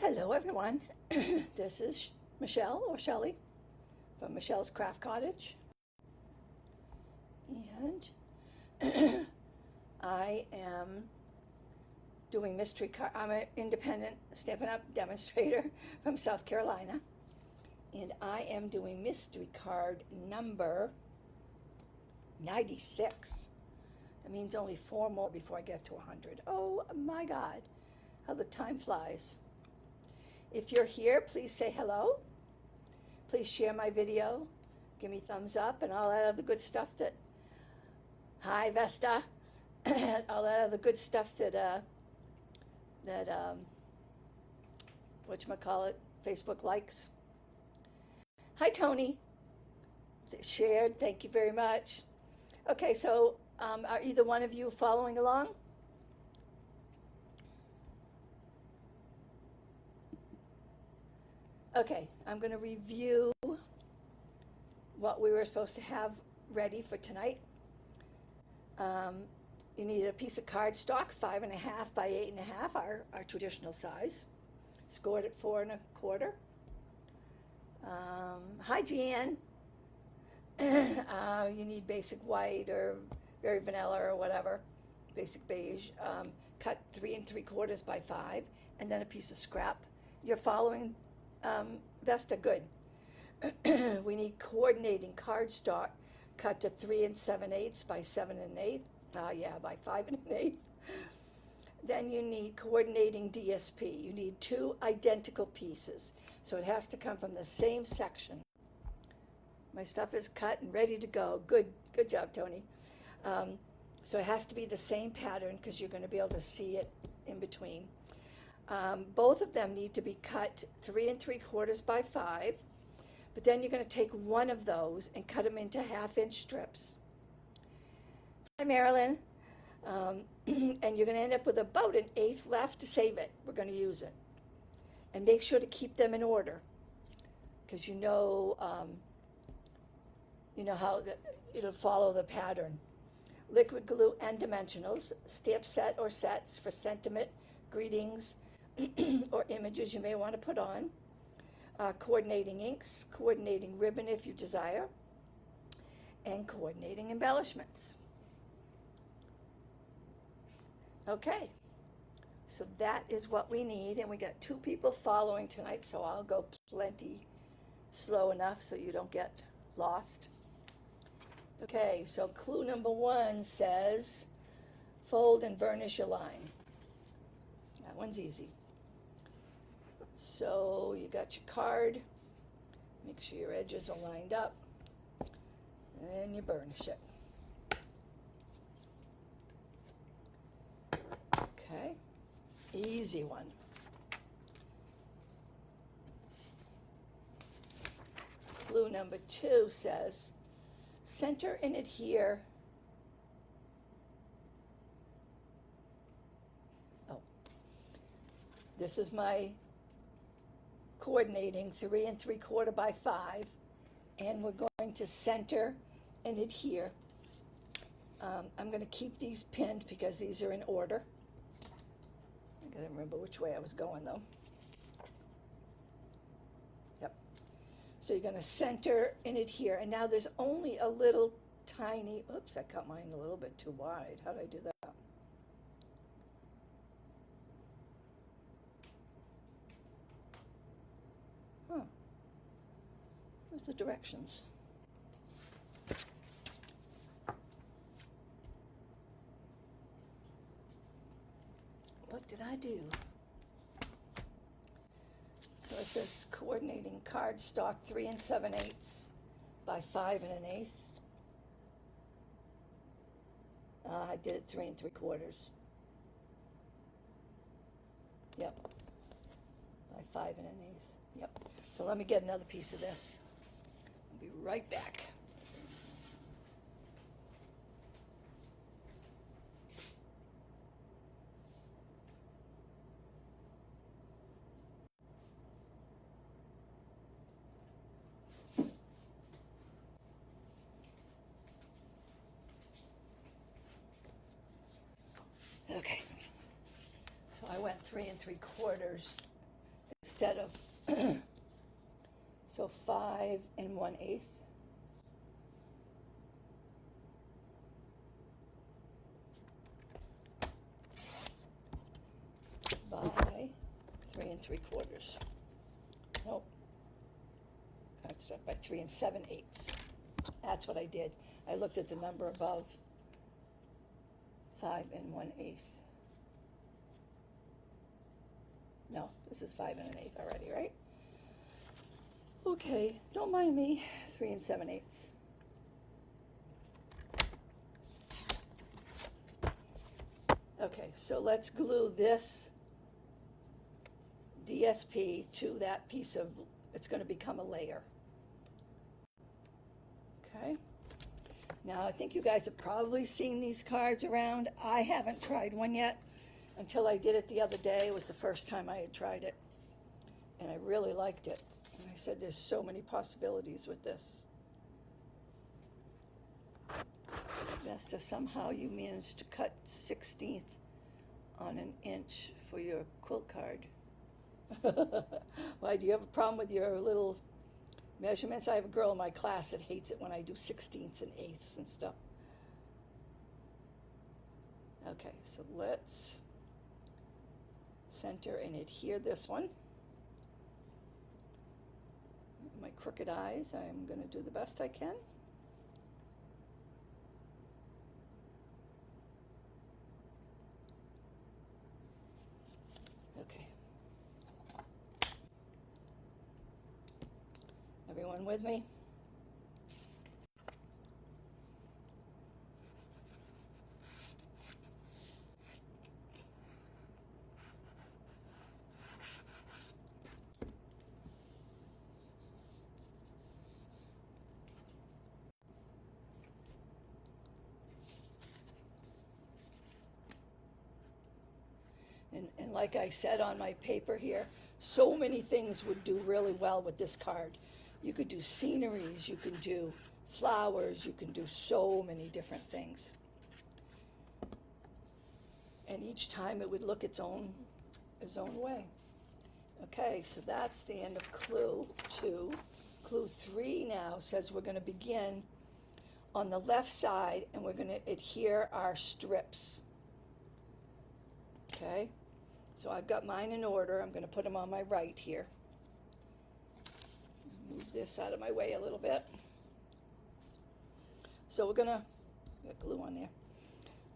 Hello, everyone. This is Michelle or Shelley from Michelle's Craft Cottage. And I am doing mystery card. I'm an independent Stampin' Up! Demonstrator from South Carolina. And I am doing mystery card number 96. That means only 4 more before I get to 100. Oh my God, how the time flies. If you're here, please say hello. Please share my video. Give me thumbs up and all that other good stuff that, hi Vesta, all that other good stuff that whatchamacallit, Facebook likes. Hi Tony, shared, thank you very much. Okay, so are either one of you following along? Okay, I'm going to review what we were supposed to have ready for tonight. You need a piece of cardstock, 5.5 by 8.5, our traditional size. Scored at 4.25. Hi, Jan. You need basic white or very vanilla or whatever, basic beige. Cut 3 3/4 by 5, and then a piece of scrap. You're following Vesta, good. We need coordinating cardstock cut to 3 7/8 by 7 1/8. By 5 1/8. Then you need coordinating DSP. You need 2 identical pieces, so it has to come from the same section. My stuff is cut and ready to go. Good job, Tony. So it has to be the same pattern because you're going to be able to see it in between. Both of them need to be cut 3 3/4 by 5, but then you're going to take one of those and cut them into 1/2-inch strips. Hi, Marilyn. And you're going to end up with about 1/8 left to save it. We're going to use it. And make sure to keep them in order because you know how it'll follow the pattern. Liquid glue and dimensionals, stamp set or sets for sentiment, greetings, or images you may want to put on. Coordinating inks, coordinating ribbon if you desire, and coordinating embellishments. Okay, so that is what we need, and we got 2 people following tonight, so I'll go plenty slow enough so you don't get lost. Okay, so clue number 1 says, fold and burnish your line. That one's easy. So you got your card, make sure your edges are lined up, and then you burnish it. Okay, easy one. Clue number 2 says, center and adhere. Oh, this is my coordinating 3 3/4 by 5, and we're going to center and adhere. I'm going to keep these pinned because these are in order. I gotta remember which way I was going though. Yep. So you're going to center and adhere, and now there's only a little tiny, oops, I cut mine a little bit too wide. How did I do that? Where's the directions? What did I do? So it says coordinating cardstock 3 7/8 by 5 1/8. I did it 3 3/4. Yep. By 5 1/8. Yep. So let me get another piece of this. I'll be right back. Okay. So I went 3 3/4 instead of, so 5 1/8. By 3 3/4. Nope. Card struck by 3 7/8. That's what I did. I looked at the number above 5 1/8. No, this is 5 1/8 already, right? Okay, don't mind me. 3 7/8. Okay, so let's glue this DSP to that piece of, it's going to become a layer. Okay. Now, I think you guys have probably seen these cards around. I haven't tried one yet until I did it the other day. It was the first time I had tried it, and I really liked it. And I said, there's so many possibilities with this. Vesta, somehow you managed to cut 1/16 on an inch for your quilt card. Why, do you have a problem with your little measurements? I have a girl in my class that hates it when I do 16ths and eighths and stuff. Okay, so let's center and adhere this one. My crooked eyes, I'm going to do the best I can. Okay. Everyone with me? And like I said on my paper here, so many things would do really well with this card. You could do sceneries, you can do flowers, you can do so many different things. And each time it would look its own way. Okay, so that's the end of clue 2. Clue 3 now says we're going to begin on the left side and we're going to adhere our strips. Okay, so I've got mine in order. I'm going to put them on my right here. Move this out of my way a little bit. So we're going to get glue on there.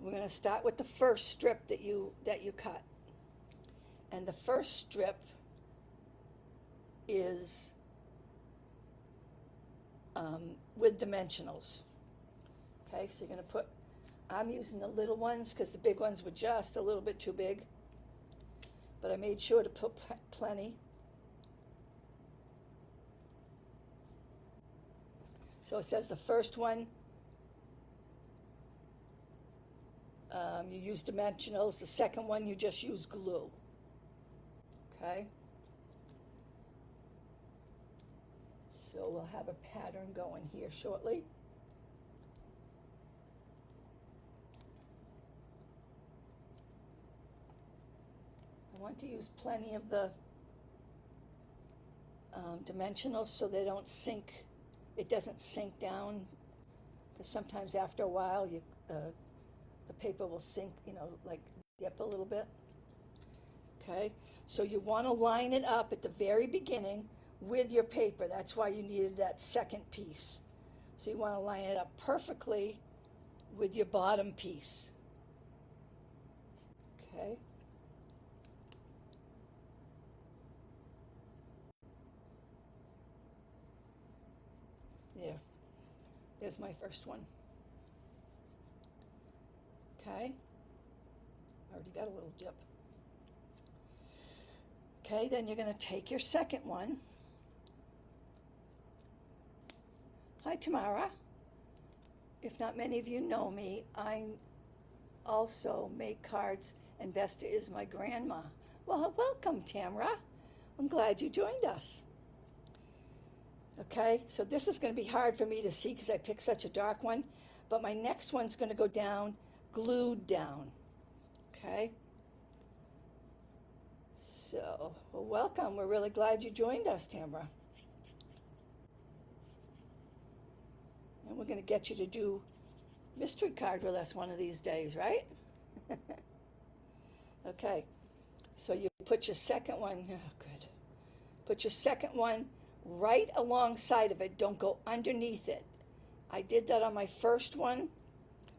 We're going to start with the first strip that you cut. And the first strip is with dimensionals. Okay, so you're going to put, I'm using the little ones because the big ones were just a little bit too big. But I made sure to put plenty. So it says the first one, you use dimensionals. The second one, you just use glue. Okay? So we'll have a pattern going here shortly. I want to use plenty of the dimensionals so they don't sink, it doesn't sink down, because sometimes after a while the paper will sink, like dip a little bit. Okay, so you want to line it up at the very beginning with your paper. That's why you needed that second piece. So you want to line it up perfectly with your bottom piece. Okay. There. There's my first one. Okay. Already got a little dip. Okay, then you're going to take your second one. Hi, Tamara. If not many of you know me, I also make cards, and Vesta is my grandma. Well, welcome, Tamara. I'm glad you joined us. Okay, so this is going to be hard for me to see because I picked such a dark one, but my next one's going to go down, glued down. Okay? So, well, welcome. We're really glad you joined us, Tamara. And we're going to get you to do mystery card with us one of these days, right? Okay. So you put your second one, oh, good. Put your second one right alongside of it. Don't go underneath it. I did that on my first one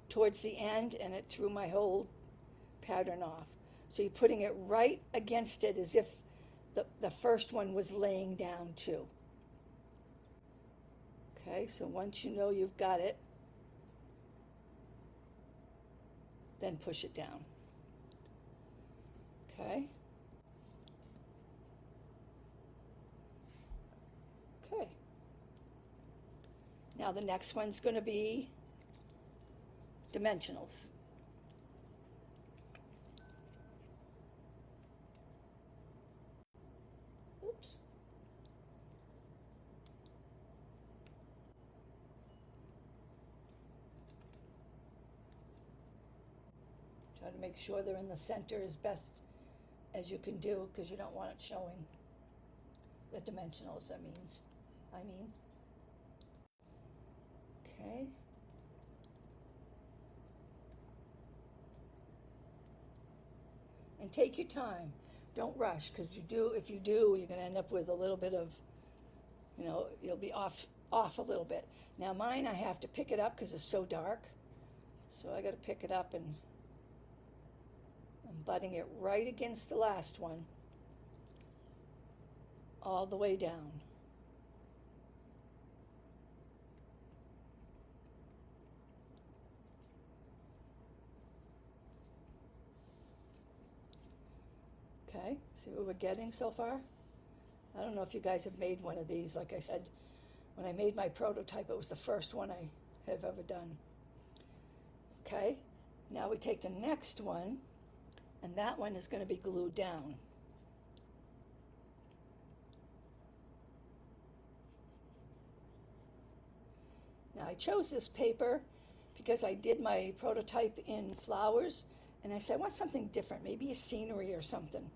towards the end, and it threw my whole pattern off. So you're putting it right against it as if the first one was laying down too. Okay, so once you know you've got it, then push it down. Okay. Okay. Now the next one's going to be dimensionals. Oops. Try to make sure they're in the center as best as you can do, because you don't want it showing the dimensionals, I mean. Okay. And take your time. Don't rush, because if you do, you're going to end up with a little bit of, you'll be off a little bit. Now mine, I have to pick it up because it's so dark. So I got to pick it up, and I'm butting it right against the last one, all the way down. Okay, see what we're getting so far? I don't know if you guys have made one of these. Like I said, when I made my prototype, it was the first one I have ever done. Okay, now we take the next one, and that one is going to be glued down. Now I chose this paper because I did my prototype in flowers, and I said, I want something different, maybe a scenery or something.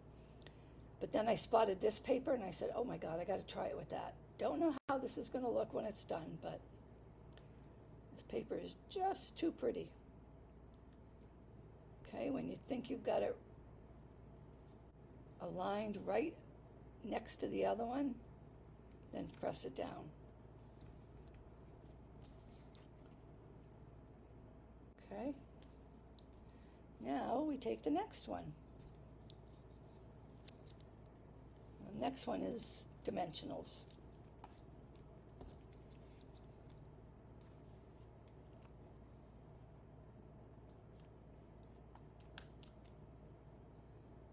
But then I spotted this paper, and I said, oh my God, I got to try it with that. Don't know how this is going to look when it's done, but this paper is just too pretty. Okay, when you think you've got it aligned right next to the other one, then press it down. Okay, now we take the next one. The next one is dimensionals.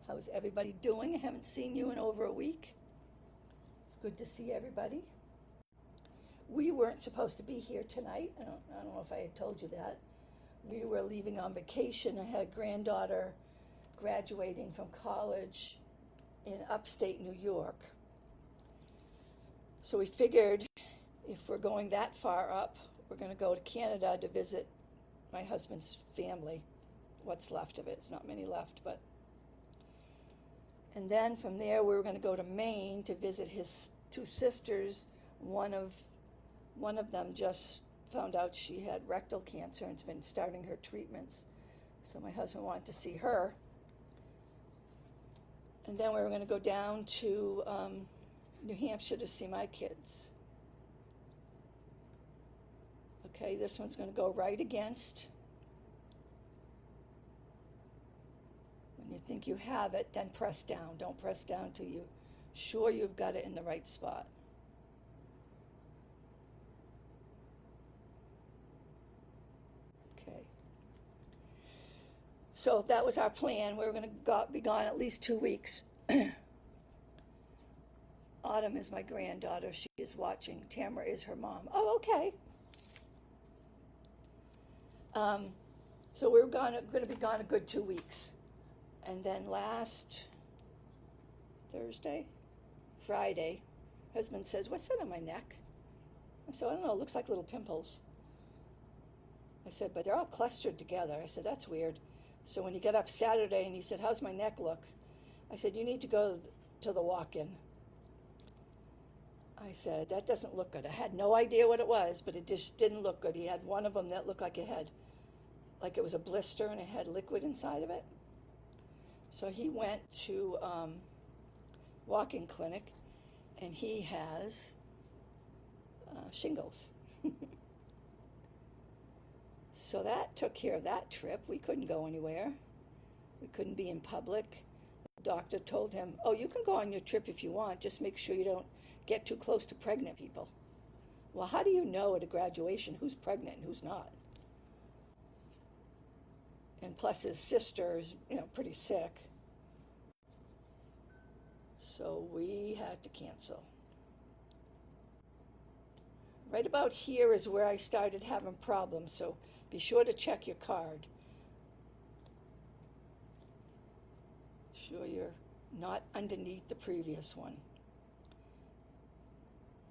How's everybody doing? I haven't seen you in over a week. It's good to see everybody. We weren't supposed to be here tonight. I don't know if I had told you that. We were leaving on vacation. I had a granddaughter graduating from college in upstate New York. So we figured if we're going that far up, we're going to go to Canada to visit my husband's family. What's left of it. It's not many left, but. And then from there, we were going to go to Maine to visit his two sisters. One of them just found out she had rectal cancer and has been starting her treatments. So my husband wanted to see her. And then we were going to go down to New Hampshire to see my kids. Okay, this one's going to go right against. When you think you have it, then press down. Don't press down till you're sure you've got it in the right spot. Okay. So that was our plan. We were going to be gone at least 2 weeks. Autumn is my granddaughter. She is watching. Tamara is her mom. Oh, okay. So we're going to be gone a good 2 weeks. And then last Friday, husband says, what's that on my neck? I said, I don't know, it looks like little pimples. I said, but they're all clustered together. I said, that's weird. So when he got up Saturday and he said, how's my neck look? I said, you need to go to the walk-in. I said, that doesn't look good. I had no idea what it was, but it just didn't look good. He had one of them that looked like like it was a blister and it had liquid inside of it. So he went to walk-in clinic, and he has shingles. So that took care of that trip. We couldn't go anywhere. We couldn't be in public. The doctor told him, oh, you can go on your trip if you want, just make sure you don't get too close to pregnant people. Well, how do you know at a graduation who's pregnant and who's not? And plus his sister's, pretty sick. So we had to cancel. Right about here is where I started having problems, so be sure to check your card. Sure you're not underneath the previous one,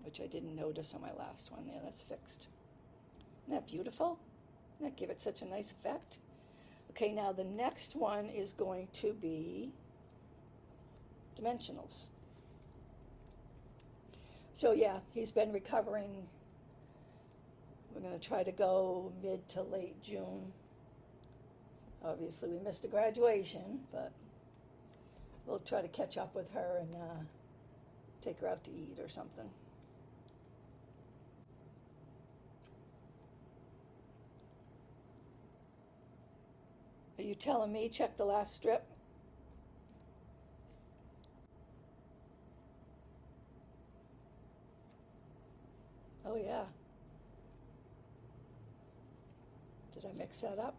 which I didn't notice on my last one. There, that's fixed. Isn't that beautiful? Doesn't that give it such a nice effect? Okay, now the next one is going to be dimensionals. So yeah, he's been recovering. We're going to try to go mid to late June. Obviously, we missed a graduation, but we'll try to catch up with her and take her out to eat or something. Are you telling me check the last strip? Oh yeah. Did I mix that up?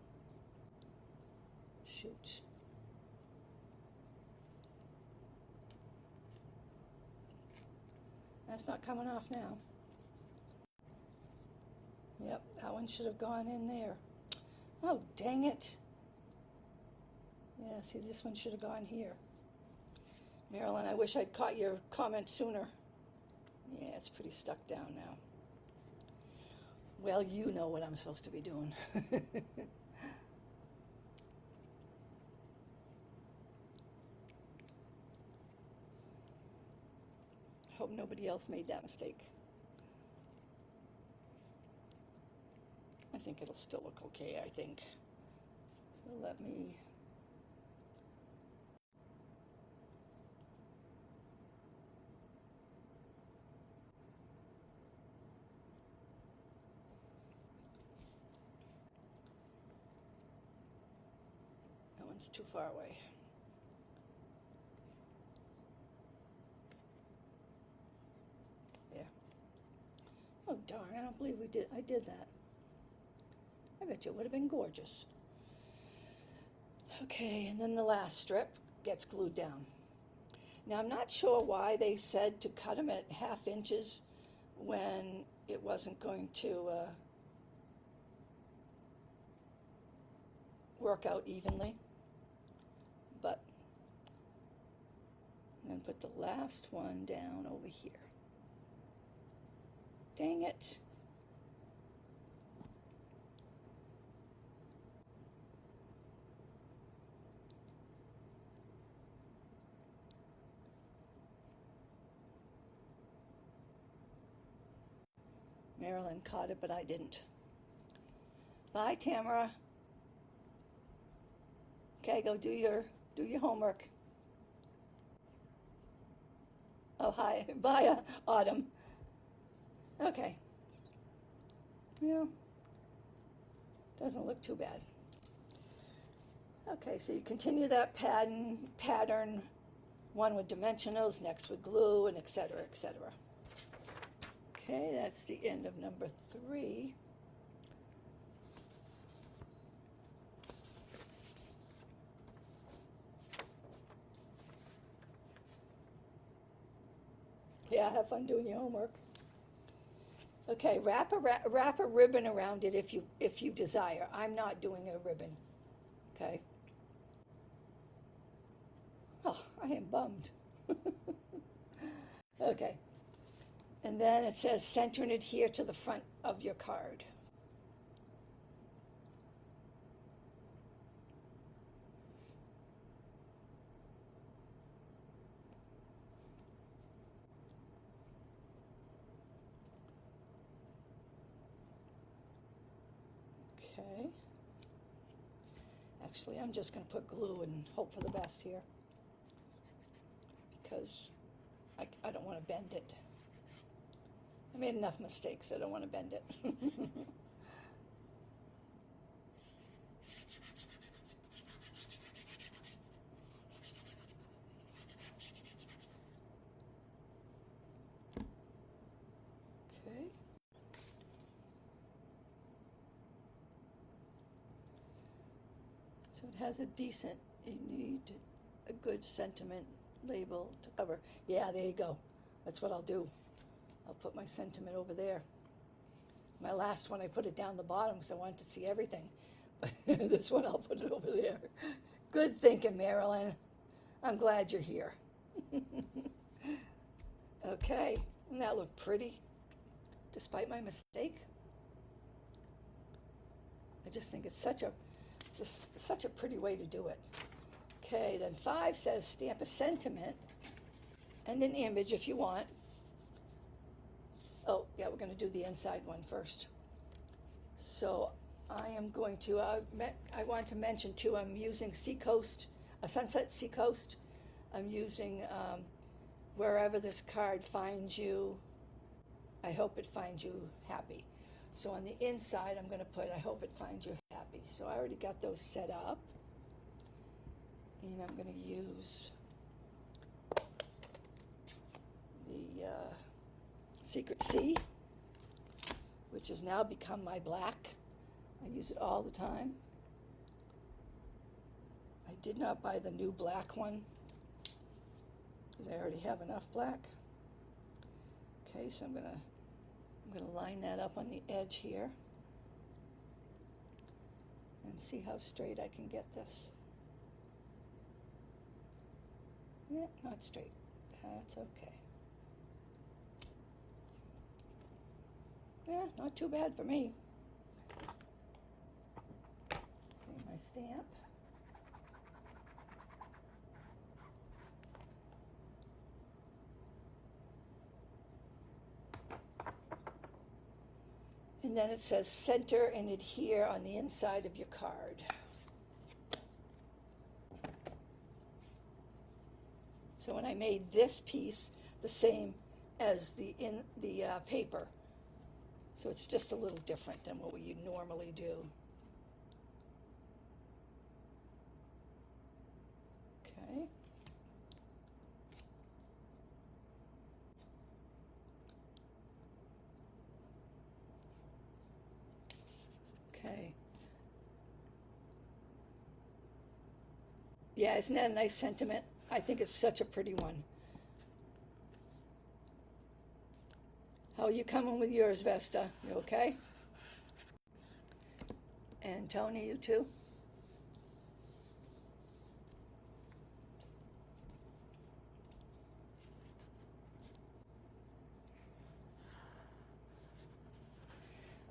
Shoot. That's not coming off now. Yep, that one should have gone in there. Oh, dang it. Yeah, see, this one should have gone here. Marilyn, I wish I'd caught your comment sooner. Yeah, it's pretty stuck down now. Well, you know what I'm supposed to be doing. Hope nobody else made that mistake. I think it'll still look okay, I think. So let me... That one's too far away. There. Oh darn, I don't believe I did that. I bet you it would have been gorgeous. Okay, and then the last strip gets glued down. Now I'm not sure why they said to cut them at 1/2 inches when it wasn't going to work out evenly. But then put the last one down over here. Dang it. Marilyn caught it, but I didn't. Bye, Tamara. Okay, go do your homework. Oh, hi. Bye, Autumn. Okay. Yeah. Doesn't look too bad. Okay, so you continue that pattern, one with dimensionals, next with glue, and etc., etc. Okay, that's the end of number 3. Yeah, have fun doing your homework. Okay, wrap a ribbon around it if you desire. I'm not doing a ribbon. Okay. Oh, I am bummed. Okay. And then it says center and adhere to the front of your card. Okay. Actually, I'm just going to put glue and hope for the best here because I don't want to bend it. I made enough mistakes. I don't want to bend it. Okay. So it has a decent, you need a good sentiment label to cover. Yeah, there you go. That's what I'll do. I'll put my sentiment over there. My last one, I put it down the bottom because I wanted to see everything. But this one, I'll put it over there. Good thinking, Marilyn. I'm glad you're here. Okay, doesn't that look pretty? Despite my mistake? I just think it's just such a pretty way to do it. Okay, then 5 says stamp a sentiment and an image if you want. Oh, yeah, we're going to do the inside one first. So I am going to, I want to mention too, I'm using Seacoast, a Sunset Seacoast. I'm using wherever this card finds you, I hope it finds you happy. So on the inside, I'm going to put, I hope it finds you happy. So I already got those set up. And I'm going to use the Secret Sea, which has now become my black. I use it all the time. I did not buy the new black one because I already have enough black. Okay, so I'm gonna line that up on the edge here and see how straight I can get this. Yeah, not straight. That's okay. Yeah, not too bad for me. Okay, my stamp. And then it says center and adhere on the inside of your card. So when I made this piece the same as the paper, so it's just a little different than what we normally do. Okay. Okay. Yeah, isn't that a nice sentiment? I think it's such a pretty one. How are you coming with yours, Vesta? You okay? And Tony, you too?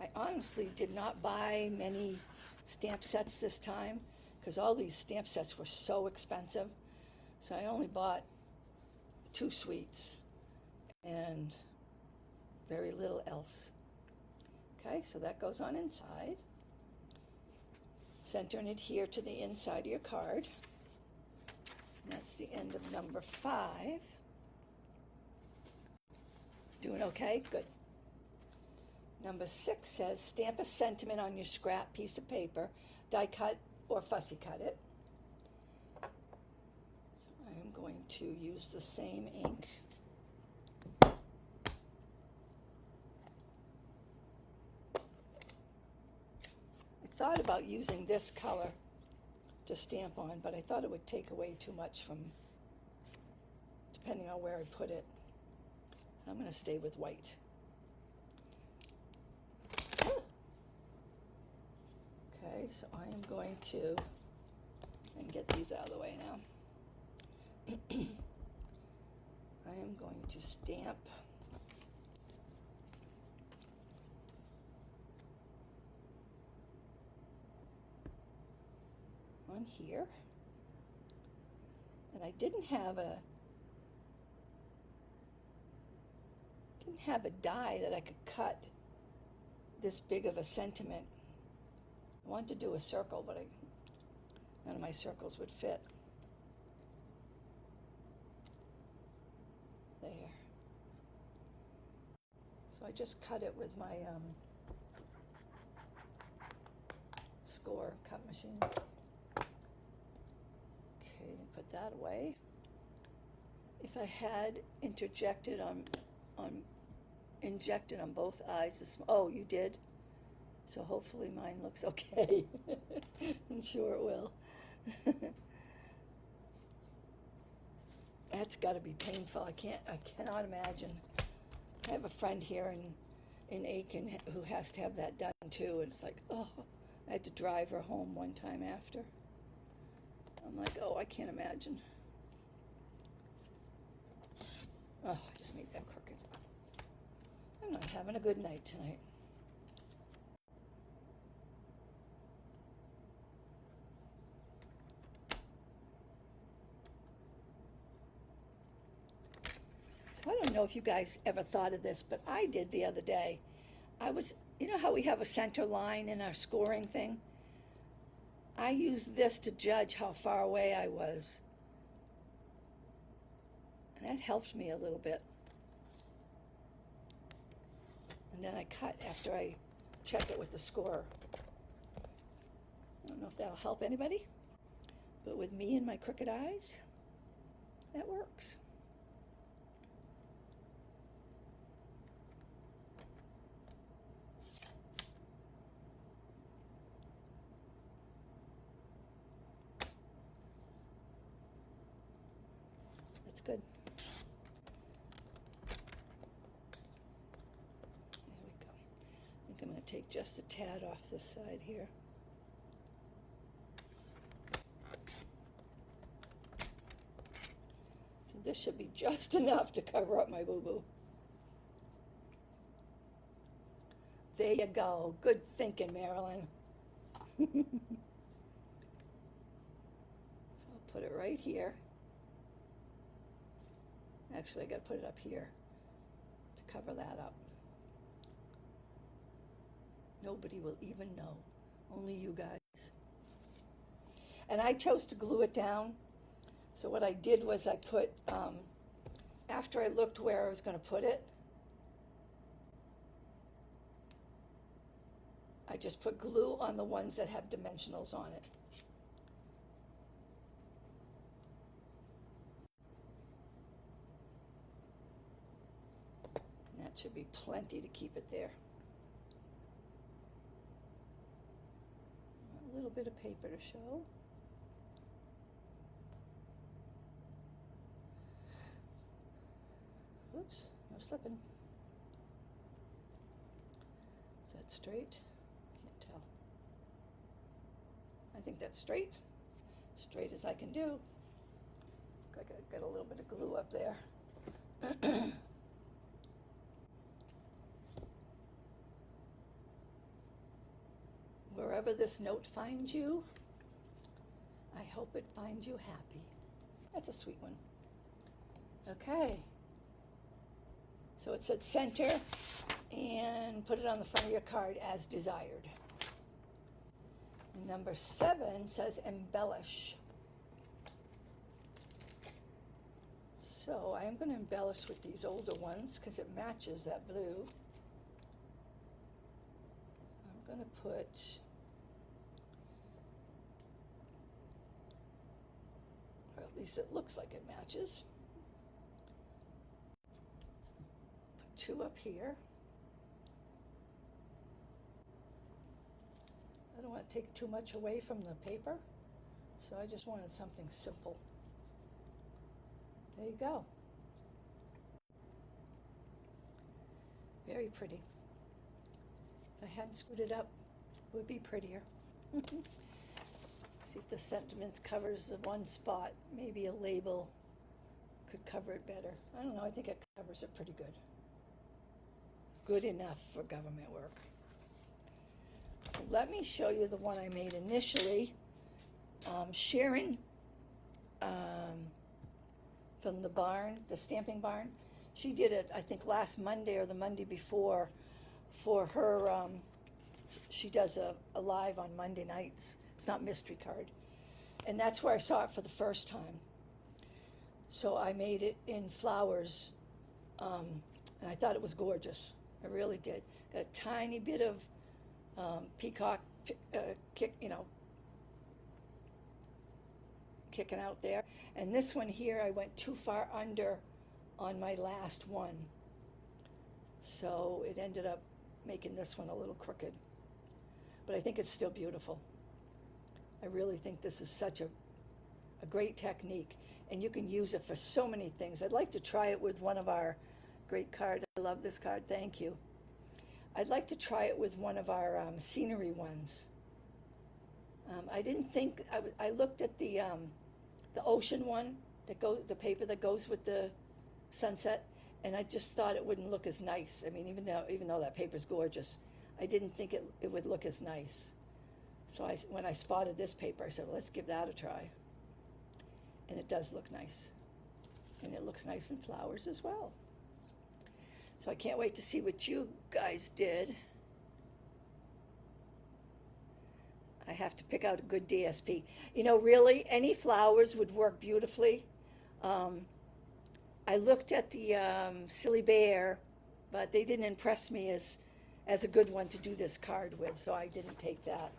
I honestly did not buy many stamp sets this time because all these stamp sets were so expensive. So I only bought 2 suites and very little else. Okay, so that goes on inside. Center and adhere to the inside of your card. And that's the end of number 5. Doing okay? Good. Number 6 says stamp a sentiment on your scrap piece of paper, die cut or fussy cut it. So I am going to use the same ink. I thought about using this color to stamp on, but I thought it would take away too much from, depending on where I put it. So I'm going to stay with white. Okay, so I am going to, and get these out of the way now. I am going to stamp on here. And I didn't have a die that I could cut this big of a sentiment wanted to do a circle, but none of my circles would fit. There. So I just cut it with my score cut machine. Okay, put that away. If I had injected on both eyes, oh, you did? So hopefully mine looks okay. I'm sure it will. That's got to be painful. I cannot imagine. I have a friend here in Aiken who has to have that done too. And it's like, oh, I had to drive her home one time after. I'm like, oh, I can't imagine. Oh, I just made that crooked. I'm not having a good night tonight. So I don't know if you guys ever thought of this, but I did the other day. You know how we have a center line in our scoring thing? I used this to judge how far away I was. And that helped me a little bit. And then I cut after I check it with the scorer. I don't know if that'll help anybody, but with me and my crooked eyes, that works. That's good. There we go. I think I'm going to take just a tad off this side here. So this should be just enough to cover up my boo-boo. There you go. Good thinking, Marilyn. So I'll put it right here. Actually, I got to put it up here to cover that up. Nobody will even know. Only you guys. And I chose to glue it down. So what I did was I put, after I looked where I was going to put it, I just put glue on the ones that have dimensionals on it. And that should be plenty to keep it there. A little bit of paper to show. Whoops, no slipping. Is that straight? Can't tell. I think that's straight. Straight as I can do. I got a little bit of glue up there. Wherever this note finds you, I hope it finds you happy. That's a sweet one. Okay. So it said center and put it on the front of your card as desired. And number 7 says embellish. So I am going to embellish with these older ones because it matches that blue. I'm going to put, or at least it looks like it matches. Put 2 up here. I don't want to take too much away from the paper, so I just wanted something simple. There you go. Very pretty. If I hadn't screwed it up, it would be prettier. See if the sentiments covers the one spot. Maybe a label could cover it better. I don't know, I think it covers it pretty good. Good enough for government work. So let me show you the one I made initially. Sharon from the barn, the stamping barn, she did it, I think, last Monday or the Monday before for her she does a live on Monday nights. It's not mystery card. And that's where I saw it for the first time. So I made it in flowers, and I thought it was gorgeous. I really did. Got a tiny bit of peacock kicking out there. And this one here, I went too far under on my last one. So it ended up making this one a little crooked. But I think it's still beautiful. I really think this is such a great technique. And you can use it for so many things. I'd like to try it with one of our great card. I love this card, thank you. I'd like to try it with one of our scenery ones. I didn't think, I looked at the ocean one, the paper that goes with the sunset, and I just thought it wouldn't look as nice. I mean, even though that paper's gorgeous, I didn't think it would look as nice. So when I spotted this paper, I said, well, let's give that a try. And it does look nice. And it looks nice in flowers as well. So I can't wait to see what you guys did. I have to pick out a good DSP. You know, really, any flowers would work beautifully. I looked at the Silly Bear, but they didn't impress me as a good one to do this card with, so I didn't take that.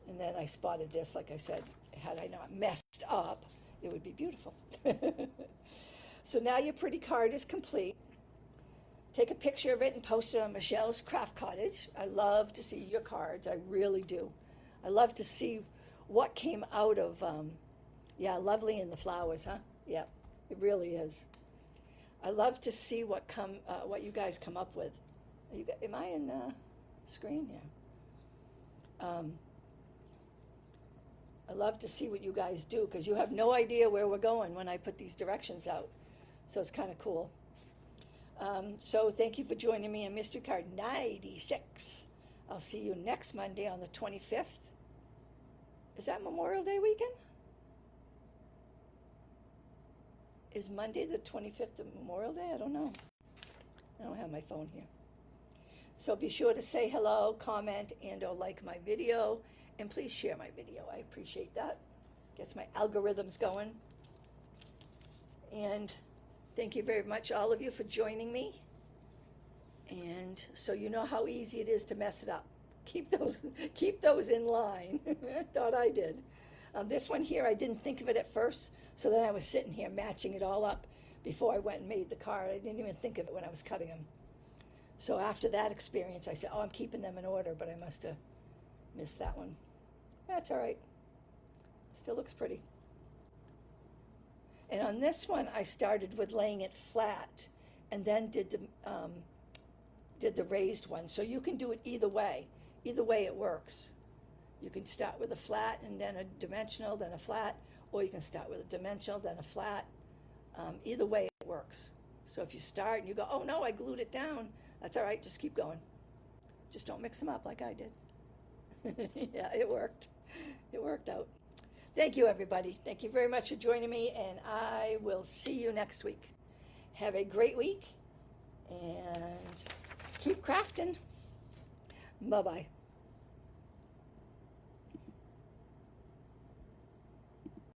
And then I spotted this, like I said, had I not messed up, it would be beautiful. So now your pretty card is complete. Take a picture of it and post it on Michelle's Craft Cottage. I love to see your cards, I really do. I love to see what came out of, yeah, lovely in the flowers, huh? Yeah, it really is. I love to see what you guys come up with. Am I in screen? Yeah. I love to see what you guys do because you have no idea where we're going when I put these directions out. So it's kind of cool. So thank you for joining me on Mystery Card 96. I'll see you next Monday on the 25th. Is that Memorial Day weekend? Is Monday the 25th of Memorial Day? I don't know. I don't have my phone here. So be sure to say hello, comment, and or like my video. And please share my video. I appreciate that. Gets my algorithms going. And thank you very much, all of you, for joining me. And so you know how easy it is to mess it up. Keep those in line. Thought I did. This one here, I didn't think of it at first. So then I was sitting here matching it all up before I went and made the card. I didn't even think of it when I was cutting them. So after that experience, I said, oh, I'm keeping them in order, but I must have missed that one. That's all right. Still looks pretty. And on this one, I started with laying it flat and then did the raised one. So you can do it either way. Either way it works. You can start with a flat and then a dimensional, then a flat, or you can start with a dimensional, then a flat. Either way it works. So if you start and you go, oh no, I glued it down, that's all right, just keep going. Just don't mix them up like I did. Yeah, it worked. It worked out. Thank you, everybody. Thank you very much for joining me, and I will see you next week. Have a great week, and keep crafting. Bye-bye.